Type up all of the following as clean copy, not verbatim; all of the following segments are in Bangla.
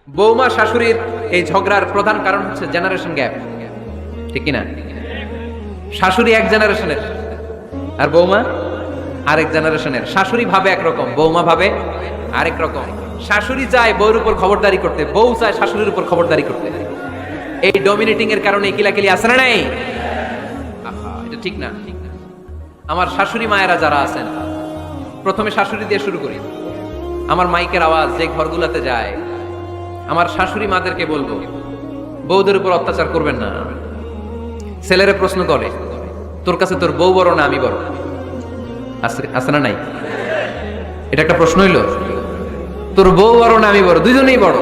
বৌমা শাশুড়ির এই ঝগড়ার প্রধান কারণ হচ্ছে জেনারেশন গ্যাপ, ঠিক কিনা? শাশুড়ি এক জেনারেশনের আর বৌমা আরেক জেনারেশনের। শাশুড়ি ভাবে একরকম, বৌমা ভাবে আরেক রকম। শাশুড়ি চায় বউর উপর খবরদারি করতে, বউ চায় শাশুড়ির উপর খবরদারি করতে। এই ডমিনেটিং এর কারণে কিলাকিলি আছে না নাই? এটা ঠিক না। আমার শাশুড়ি মায়েরা যারা আছেন, প্রথমে শাশুড়ি দিয়ে শুরু করি। আমার মাইকের আওয়াজ যে ঘরগুলোতে যায়, আমার শাশুড়ি মাদেরকে বলবো, বউদের উপর অত্যাচার করবেন না। ছেলেরা প্রশ্ন করে, তোর কাছে তোর বউ বড় না আমি বড়? আছে না নাই? এটা একটা প্রশ্ন হইল। তোর বউ বড় না আমি বড়? দুইজনেই বড়।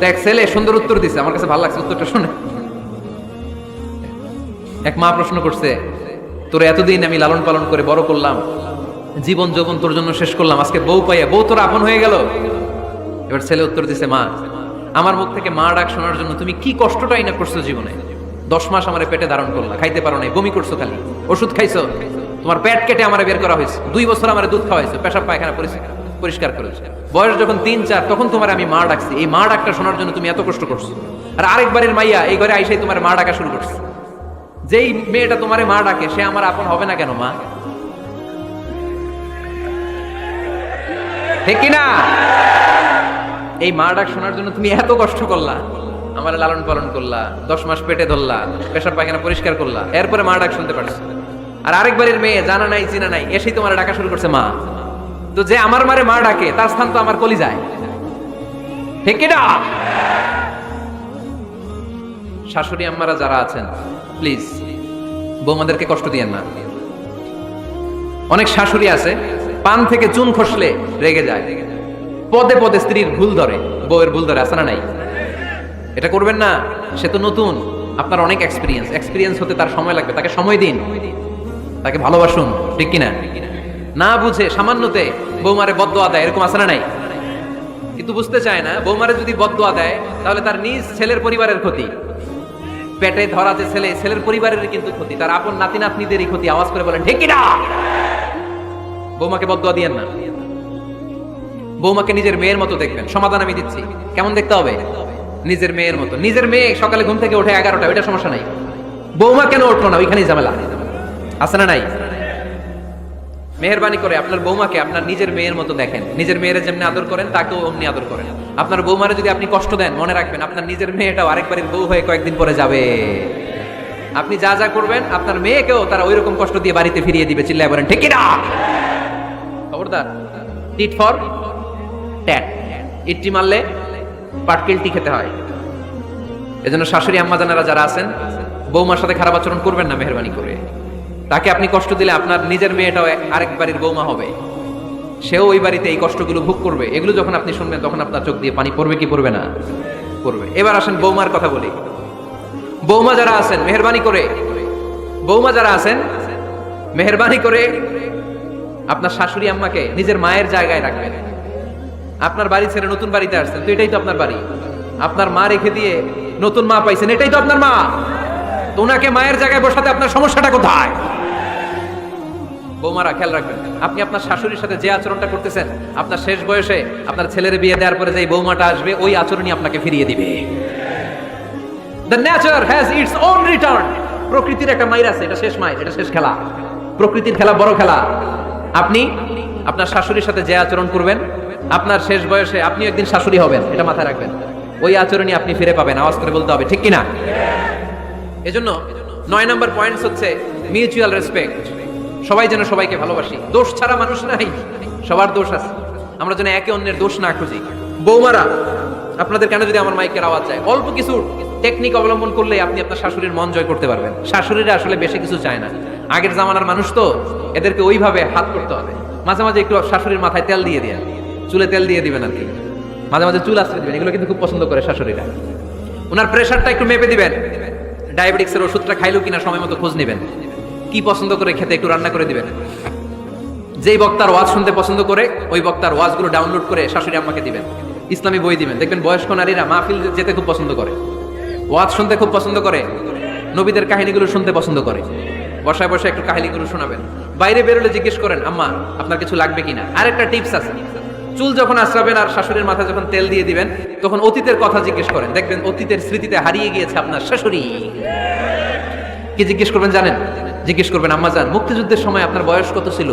এক ছেলে সুন্দর উত্তর দিছে, আমার কাছে ভালো লাগছে উত্তরটা শুনে। এক মা প্রশ্ন করছে, তোর এতদিন আমি লালন পালন করে বড় করলাম, জীবন যৌবন তোর জন্য শেষ করলাম, আজকে বউ পাইয়া বউ তোর আপন হয়ে গেল। এবার ছেলে উত্তর দিছে, মা আমার মুখ থেকে মা ডাক শোনার জন্য তুমি কি কষ্টটাই না করছো জীবনে। 10 মাস আমারে পেটে ধারণ করলা, খাইতে পারো নাই, বমি করছো, খালি ওষুধ খাইছো, তোমার পেট কেটে আমারে বের করা হয়েছে, 2 বছর আমারে দুধ খাওয়াইছো, পেশাব পায়খানা পরিষ্কার করেছে। বয়স যখন 3-4 তখন তোমার আমি মা ডাকছি, এই মা ডাকটা শোনার জন্য তুমি এত কষ্ট করছো। আর আরেকবারের মাইয়া এই ঘরে আইসাই তোমার মা ডাকা শুরু করছে। যেই মেয়েটা তোমারে মা ডাকে সে আমার আপন হবে না কেন মা? ঠিক কিনা? এই মা ডাক শোনার জন্য তুমি এত কষ্ট করলা, আমার লালন পালন করলা, 10 মাস পেটে ধরলা, পেশাব পায়খানা পরিষ্কার করলা, এরপরে মা ডাক শুনতে পারছো। আর আরেকবারের মেয়ে জানা নাই চিনা নাই এসেই তোমার ডাকা শুরু করছে মা। তো যে আমার মারে মা ডাকে তার স্থান তো আমার কলি যায়, ঠিক কিনা? শাশুড়ি আম্মারা যারা আছেন, প্লিজ বৌমাদেরকে কষ্ট দিয়েন না। অনেক শাশুড়ি আছে পান থেকে চুন খসলে রেগে যায়, পদে পদে স্ত্রীর ভুল ধরে, বউয়ের ভুল ধরে, আছে না নাই? এটা করবেন না। সে তো নতুন, আপনার অনেক এক্সপিরিয়েন্স হতে তার সময় লাগবে, তাকে সময় দিন, তাকে ভালোবাসুন, ঠিক কিনা? না বুঝে সামান্যতে বৌমারে বদদোয়া দেয়, এরকম আছে না নাই? কিন্তু বুঝতে চায় না, বৌমারে যদি বদদোয়া দেয় তাহলে তার নিজ ছেলের পরিবারের ক্ষতি, পেটে ধরা যে ছেলে, ছেলের পরিবারের কিন্তু ক্ষতি, তার আপন নাতি নাতনিদেরই ক্ষতি। আওয়াজ করে বলেন ঠিক কিনা? বৌমাকে বদদোয়া দিয়েন না। বৌমাকে নিজের মেয়ের মতো দেখবেন। সমাধান আমি দিচ্ছি। কেমন দেখতে হবে? নিজের মেয়ের মতো। নিজের মেয়ে সকালে ঘুম থেকে ওঠে 11টা, ওইটা সমস্যা নাই। বৌমা কেন উঠলো না, ওইখানেই ঝামেলা, আছে না নাই? মেহেরবানি করে আপনার বৌমাকে আপনার নিজের মেয়ের মতো দেখেন। নিজের মেয়ের যেমনি আদর করেন তাকেও অমনি আদর করেন। আপনার বৌমারে যদি আপনি কষ্ট দেন, মনে রাখবেন আপনার নিজের মেয়েটাও আরেকবারের বউ হয়ে কয়েকদিন পরে যাবে। আপনি যা যা করবেন আপনার মেয়েকেও তারা ওইরকম কষ্ট দিয়ে বাড়িতে ফিরিয়ে দিবে। চিল্লায় বলেন ঠিক কিনা? খবরদার, টিট ফর ট্যাট। ইটটি মারলে পাটকেলটি খেতে হয়। এজন্য শাশুড়ি আম্মা জানারা যারা আছেন, বৌমার সাথে খারাপ আচরণ করবেন না মেহেরবানি করে। তাকে আপনি কষ্ট দিলে আপনার নিজের মেয়েটাও আরেক বাড়ির বৌমা হবে, সেও ওই বাড়িতে এই কষ্টগুলো ভোগ করবে। এগুলো যখন আপনি শুনবেন তখন আপনার চোখ দিয়ে পানি পড়বে কি পড়বে না? পড়বে। এবার আসেন বৌমার কথা বলি। বৌমা যারা আছেন মেহেরবানি করে, বৌমা যারা আছেন মেহেরবানি করে আপনার শাশুড়ি আম্মাকে নিজের মায়ের জায়গায় রাখবেন। আপনার বাড়ি ছেড়ে নতুন বাড়িতে আসছেন, তো এটাই তো আপনার বাড়ি। আপনার মা রেখে দিয়ে নতুন মা পাইছেন, এটাই তো আপনার মা। তো ওনাকে মায়ের জায়গায় বসাতে আপনার সমস্যাটা কোথায়? বৌমারা খেয়াল রাখবেন, আপনি আপনার শাশুড়ির সাথে যে আচরণটা করতেছেন, আপনার শেষ বয়সে আপনার ছেলের বিয়ে দেওয়ার পরে যে বৌমাটা আসবে, ওই আচরণই আপনাকে ফিরিয়ে দিবে। The nature has its own return. প্রকৃতির একটা মাইর আছে, এটা শেষ মাইর, এটা শেষ খেলা। প্রকৃতির খেলা বড় খেলা। আপনি আপনার শাশুড়ির সাথে যে আচরণ করবেন, আপনার শেষ বয়সে আপনি একদিন শাশুড়ি হবেন, এটা মাথায় রাখবেন। ওই আচরণই আপনি ফিরে পাবেন। আওয়াজ করে বলতে হবে ঠিক কিনা? এজন্য 9 নম্বর পয়েন্টস হচ্ছে মিউচুয়াল রেসপেক্ট। সবাই যেন সবাইকে ভালোবাসি। দোষ ছাড়া মানুষ নাই, সবার দোষ আছে। আমরা যেন একে অন্যের দোষ না খুঁজি। বৌমারা, আপনাদের কেন যদি আমার মাইকের আওয়াজ যায়, অল্প কিছু টেকনিক অবলম্বন করলে আপনি আপনার শাশুড়ির মন জয় করতে পারবেন। শাশুড়িরা আসলে বেশি কিছু চায় না, আগের জামানার মানুষ তো, এদেরকে ওইভাবে হাত করতে হবে। মাঝে মাঝে একটু শাশুড়ির মাথায় তেল দিয়ে দেন, চুলে তেল দিয়ে দিবেন আর কি, মাঝে মাঝে চুল আসতে দিবেন। এগুলো কিন্তু খুব পছন্দ করে শাশুড়িরা। ওনার প্রেশারটা একটু মেপে দিবেন, ডায়াবেটিক্সের ওষুধটা খাইলো কিনা সময় মতো খোঁজ নেবেন, কি পছন্দ করে খেতে একটু রান্না করে দিবেন। যেই বক্তার ওয়াজ শুনতে পছন্দ করে ওই বক্তার ওয়াজগুলো ডাউনলোড করে শাশুড়ি আম্মাকে দিবেন। ইসলামী বই দিবেন। দেখবেন বয়স্ক নারীরা মাহফিল যেতে খুব পছন্দ করে, ওয়াজ শুনতে খুব পছন্দ করে, নবীদের কাহিনীগুলো শুনতে পছন্দ করে। বসায় বসায় একটু কাহিনীগুলো শোনাবেন। বাইরে বেরোলে জিজ্ঞেস করেন, আম্মা আপনার কিছু লাগবে কিনা। আরেকটা টিপস আছে, চুল যখন আশ্রাবেন আর শাশুড়ির মাথায় যখন তেল দিয়ে দিবেন, তখন অতীতের কথা জিজ্ঞেস করেন, দেখবেন অতীতের স্মৃতিতে হারিয়ে গিয়েছে আপনার শাশুড়ি। কি জিজ্ঞেস করবেন জানেন? জিজ্ঞেস করবেন, আম্মা জান, মুক্তিযুদ্ধের সময় আপনার বয়স কত ছিল?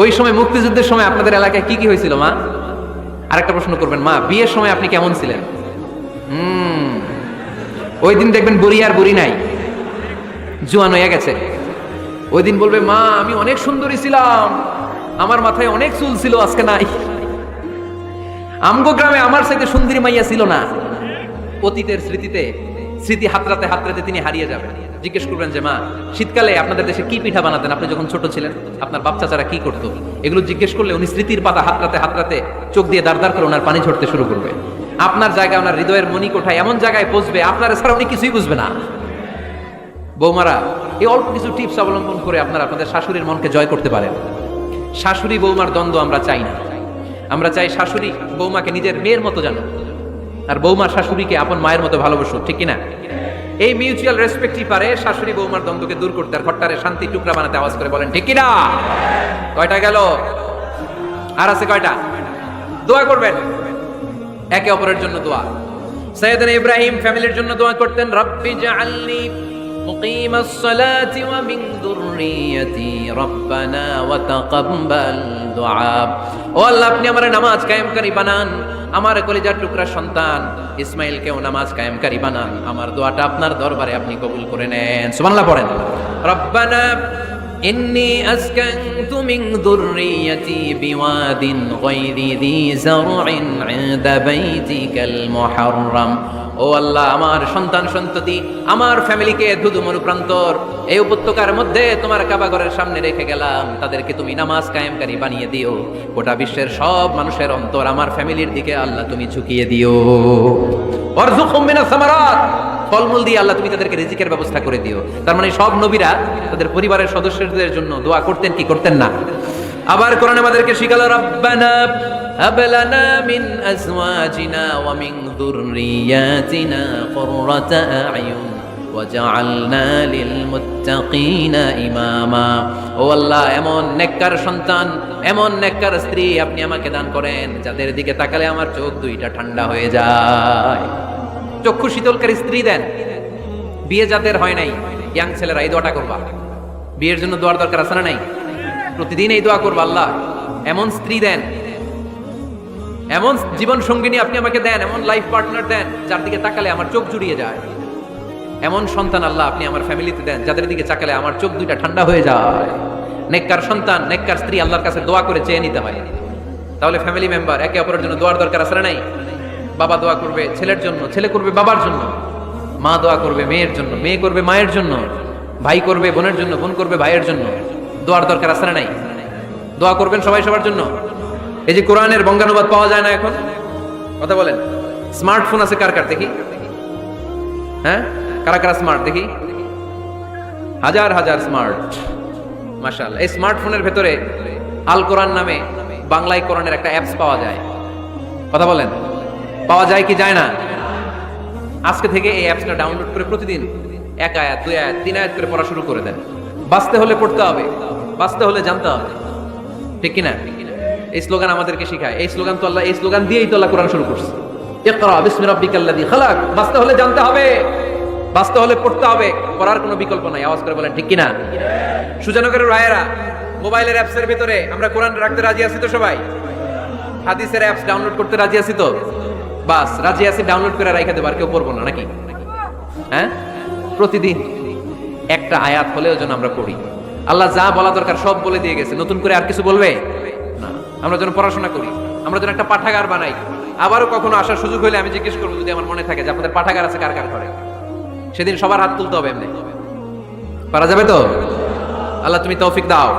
ওই সময় মুক্তিযুদ্ধের সময় আপনাদের এলাকায় কি কি হয়েছিল মা? আরেকটা প্রশ্ন করবেন, মা, বিয়ের সময় আপনি কেমন ছিলেন? ওই দিন দেখবেন বুড়ি আর বুড়ি নাই, জোয়ান হয়ে গেছে। ওই দিন বলবে, মা, আমি অনেক সুন্দরী ছিলাম, আমার মাথায় অনেক চুল ছিল, আজকে নাই। আমগো গ্রামে আমার সাথে সুন্দরী মাইয়া ছিল না। অতীতের স্মৃতিতে, স্মৃতি হাতরাতে হাতরাতে তিনি হারিয়ে যাবেন। জিজ্ঞেস করবেন যে, মা, শীতকালে আপনাদের দেশে কি পিঠা বানাতেন আপনি যখন ছোট ছিলেন? আপনার বাপ চাচারা কি করতো? এগুলো জিজ্ঞেস করলে উনি স্মৃতির পাতা হাতরাতে হাতরাতে চোখ দিয়ে দাঁড় দাঁড় করে ওনার পানি ঝরতে শুরু করবে। আপনার জায়গায়, ওনার হৃদয়ের মণিকোঠায় এমন জায়গায় পৌঁছবে, আপনার ছাড়া উনি কিছুই বুঝবে না। বৌমারা, এই অল্প কিছু টিপস অবলম্বন করে আপনারা আপনাদের শাশুড়ির মনকে জয় করতে পারেন। শাশুড়ি বৌমার দ্বন্দ্ব আমরা চাই না। আমরা চাই শাশুড়ি বৌমাকে নিজের মেয়ের মতো জানো, আর বৌমা শাশুড়িকে আপন মায়ের মতো ভালোবাসো, ঠিক কিনা? এই মিউচুয়াল রেসপেক্টই পারে শাশুড়ি বৌমার দ্বন্দ্বকে দূর করতে, আর ঘরটারে শান্তি টুকরা বানাতে। আওয়াজ করে বলেন ঠিক কিনা? কয়টা গেল? আর আছে কয়টা? দোয়া করবেন একে অপরের জন্য। দোয়া, সাইয়েদনা ইব্রাহিম ফ্যামিলির জন্য দোয়া করতেন, রব্বি জাআলনি মুকিমাস সালাতি ওয়া মিন যুররিয়াতি রব্বানা ওয়া তাকাব্বাল দুআ। ও আল্লাহ, আপনি আমার নামাজ কায়েমকারী বানান, আমার কলিজার টুকরা সন্তান ইসমাইলকেও নামাজ কায়েমকারী বানান। আমার দোয়াটা আপনার দরবারে আপনি কবুল করে নেন। সুবহানাল্লাহ পড়েন। রব্বানা ইন্নী আসকানতু মিন যুররিয়াতি বিওয়াদিন গায়রি যী যারইন ইনদা বাইতিকাল মুহাররাম। ও আল্লাহ, আমার সন্তান সন্ততি, আমার ফ্যামিলিকে ধুধু মরুপ্রান্তর এই উপত্যকার মধ্যে তোমার কাবা ঘরের সামনে রেখে গেলাম। তাদেরকে তুমি নামাজ কায়েমকারী বানিয়ে দিও। গোটা বিশ্বের সব মানুষের অন্তর আমার ফ্যামিলির দিকে আল্লাহ তুমি ঝুঁকিয়ে দিও। ওয়ারযুকহুম মিনাস সামারাত, ফলমূল দিয়ে আল্লাহ তুমি তাদেরকে রিজিকের ব্যবস্থা করে দিও। তার মানে সব নবীরা তাদের পরিবারের সদস্যদের জন্য দোয়া করতেন কি করতেন না? আবার কোরআন আমাদেরকে শিখালো, রব্বানা হাব লানা মিন আজওয়াজিনা ওয়া মিন যুররিয়াতিনা কুররাতা আ'য়ুন ওয়াজআলনা লিল মুত্তাকিনা ইমামা। ও আল্লাহ, এমন নেককার সন্তান, এমন নেককার স্ত্রী আপনি আমাকে দান করেন যাদের দিকে তাকালে আমার চোখ দুইটা ঠান্ডা হয়ে যায়। চক্ষু শীতলকারী স্ত্রী দেন। বিয়ে যাদের হয় নাই, ইয়াং ছেলেরা এই দোয়াটা করবা। বিয়ের জন্য দোয়ার দরকার আছে না নাই? প্রতিদিন এই দোয়া করবা, আল্লাহ এমন স্ত্রী দেন, এমন জীবন সঙ্গিনী আপনি আমাকে দেন, এমন লাইফ পার্টনার দেন যার দিকে তাকালে আমার চোখ জুড়িয়ে যায়। এমন সন্তান আল্লাহ আপনি আমার ফ্যামিলিতে দেন যাদের দিকে তাকালে আমার চোখ দুইটা ঠান্ডা হয়ে যায়। নেককার সন্তান, নেককার স্ত্রী আল্লাহর কাছে দোয়া করে চেয়ে নিতে হয়। তাহলে ফ্যামিলি মেম্বার একে অপরের জন্য দোয়ার দরকার আছে না নাই? বাবা দোয়া করবে ছেলের জন্য, ছেলে করবে বাবার জন্য, মা দোয়া করবে মেয়ের জন্য, মেয়ে করবে মায়ের জন্য, ভাই করবে বোনের জন্য, বোন করবে ভাইয়ের জন্য। দোয়ার দরকার আছে না নাই? দোয়া করবেন সবাই সবার জন্য। এই যে কোরআনের বঙ্গানুবাদ পাওয়া যায় না এখন, কথা বলেন। স্মার্টফোন আছে কার কার দেখি? হ্যাঁ, কারা কারা স্মার্ট দেখি? হাজার হাজার স্মার্ট, মাশাআল্লাহ। এই স্মার্টফোনের ভেতরে আল কোরআন নামে বাংলায় কোরআনের একটা অ্যাপস পাওয়া যায়। কথা বলেন, পাওয়া যায় কি যায় না? আজকে থেকে এই অ্যাপসটা ডাউনলোড করে প্রতিদিন এক আয়াত, দুই আয়াত, তিন আয়াত করে পড়া শুরু করে দেন। বাঁচতে হলে পড়তে হবে, বাঁচতে হলে জানতে হবে, ঠিক কিনা? এই স্লোগান আমাদেরকে শিখায়। এই স্লোগান তো আল্লাহ, এই স্লোগান দিয়েই তো আল্লাহ কোরআন শুরু করছে, ইকরা বিসমি রাব্বিকাল্লাযী খালাক। বাঁচতে হলে জানতে হবে, বাঁচতে হলে পড়তে হবে, পড়ার কোনো বিকল্প নাই। আওয়াজ করে বলেন ঠিক কিনা? সুজানগরের রায়েরা, মোবাইলের অ্যাপসের ভিতরে আমরা কোরআন রাখতে রাজি আছি তো সবাই? হাদিসের অ্যাপস ডাউনলোড করতে রাজি আছি তো? বাস রাজি আছি, ডাউনলোড করে রাখা দেব, আর কেউ পড়বো না নাকি? হ্যাঁ, প্রতিদিন একটা আয়াত হলেও যেন আমরা পড়ি। আল্লাহ যা বলা দরকার সব বলে দিয়ে গেছে, নতুন করে আর কিছু বলবে না। আমরা যেন পড়াশোনা করি, আমরা যেন একটা পাঠাগার বানাই। আবারও কখনো আসার সুযোগ হলে আমি জিজ্ঞেস করবো, যদি আমার মনে থাকে যে আপনাদের পাঠাগার আছে কার কার করে, সেদিন সবার হাত তুলতে হবে। এমনি পারা যাবে তো? আল্লাহ তুমি তৌফিক দাও।